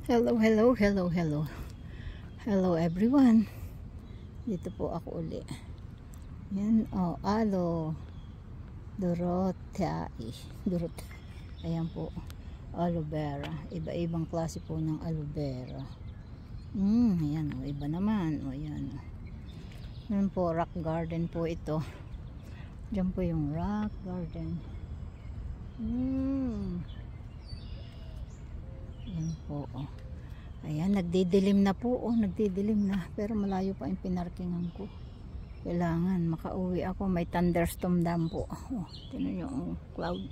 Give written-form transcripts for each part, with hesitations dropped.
Hello, hello, hello, hello. Hello everyone. Dito po ako uli. Yan, aloe Dorothea. Ayan po. Aloe vera. Iba-ibang klase po ng aloe vera. Ayan, iba naman. Ayan. Yan po, rock garden po ito. Diyan po yung rock garden. Yan po. Ayan, nagdidilim na po. Nagdidilim na. Pero malayo pa yung pinarkingan ko. Kailangan makauwi ako. May thunderstorm dam po. Tingnan yung cloud.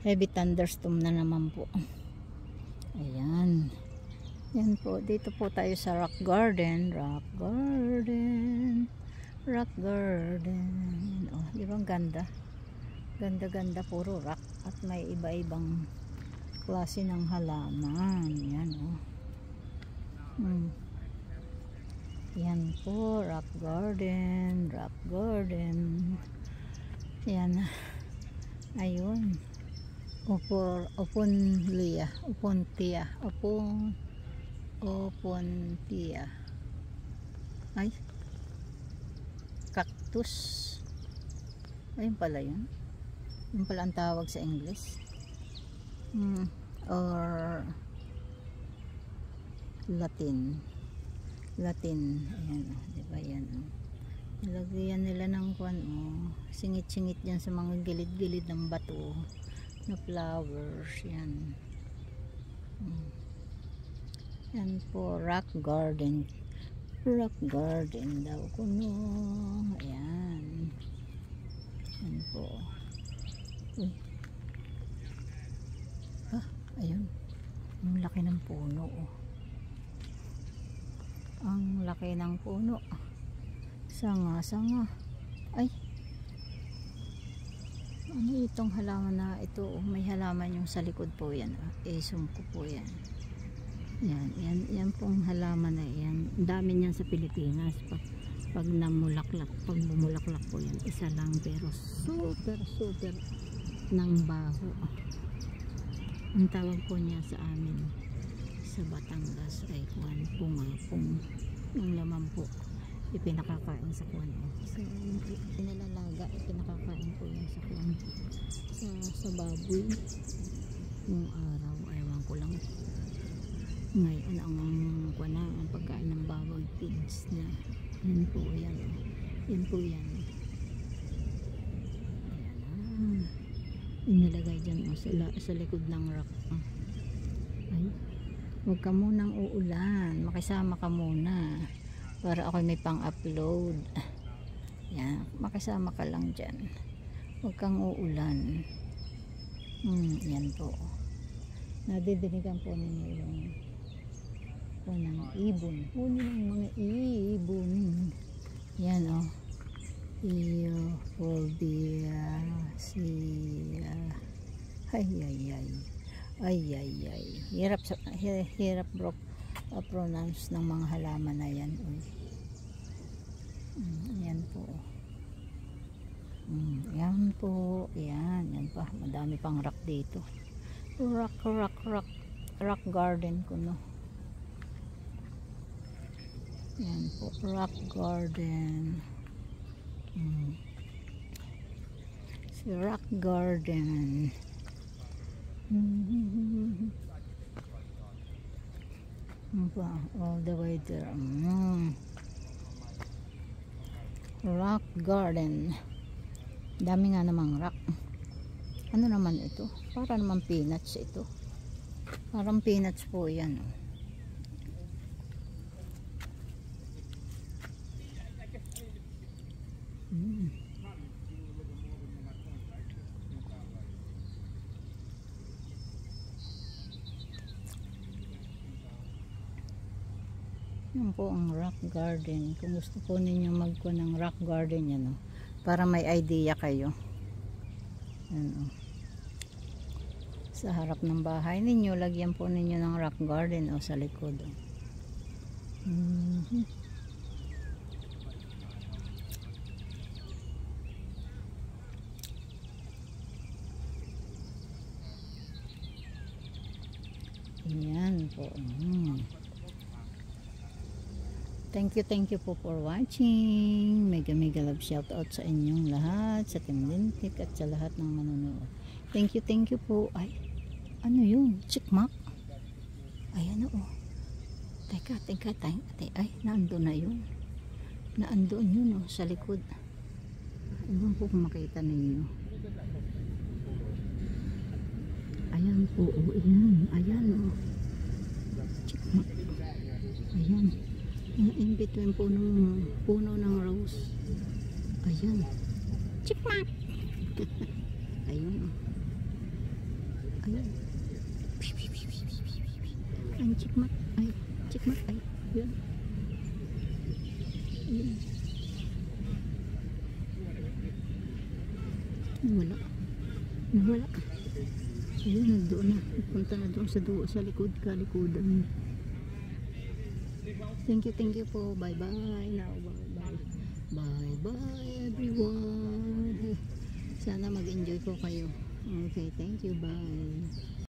Heavy thunderstorm na naman po. Ayan. Yan po. Dito po tayo sa rock garden. Rock garden. Rock garden. Di ba ang ganda? Ganda-ganda. Puro rock. At may iba-ibang klase ng halaman. Yan Yan po, rock garden, rock garden. Yan. Ayun. Opuntia. Ay. Cactus. Ayun pala yun. Yun pala ang tawag sa English. Or Latin. Ayan, diba yan? Nilagyan nila ng singit-singit yan sa mga gilid-gilid ng bato na flowers. Yan. Yan po, rock garden. Rock garden daw kuno. Ayan. Yan po. Uy. Ayun. Ang laki ng puno. Ang laki ng puno. Sanga. Ay. Ano itong halaman na ito? May halaman yung sa likod po yan. Sumko po yan. Yan pong halaman na yan. Ang dami niyan sa Pilipinas. Pag namulaklak, pag bumulaklak po yan. Isa lang pero super ng baho. Ang tawag po niya sa amin sa Batangas ay pungapong. Yung laman po ipinakakain sa kwan. So pinalalaga, ipinakakain po yan sa kwan, sa baboy. Nung araw, ewan ko lang ngayon ang kwan na ang pagkain ng baboy, pigs na yan po yan. Inilagay dyan sa likod ng rock. Ay, huwag ka munang uulan, makisama ka muna para ako may pang-upload. Yan, makisama ka lang dyan, huwag kang uulan. Yan po, nadidinigan po ninyo yung ng ibon. Huni ng mga ibon. Yan Euphorbia. Ay. Hirap pronounce ng mga halaman na yan. Yan po. Yan po. Yan pa. Madami pang rock dito. Rock garden ko Yan po. Rock garden. Si rock garden. All the way there. Rock garden. Dami nga namang rock. Ano naman ito? Para naman peanuts ito. Parang peanuts po yan. Yan po ang rock garden. Kung gusto po ninyo magkuha ng rock garden yan para may idea kayo. Yan sa harap ng bahay ninyo, lagyan po ninyo ng rock garden sa likod. Ayan po. Thank you po for watching. Mega love shout out sa inyong lahat, sa Team Lintik at sa lahat ng manonood. Thank you po. Ay, ano yun? Chikmak? Ayan o. Teka. Ay, naandun na yun. Naandun yun o, sa likod. Ewan po kung makita ninyo. Ayan po o, ayan o. Chikmak. Ayan. In between puno ng rose. Ayan. Chikmak. Ayun. Ayan. Ang chikmak. Ay. Ayan. Ayan. Nawala. Ayun, nandoon na. Punta na doon sa likod, kalikudan. Thank you po. Bye now. Bye everyone. Sana mag-enjoy po kayo. Okay, thank you. Bye.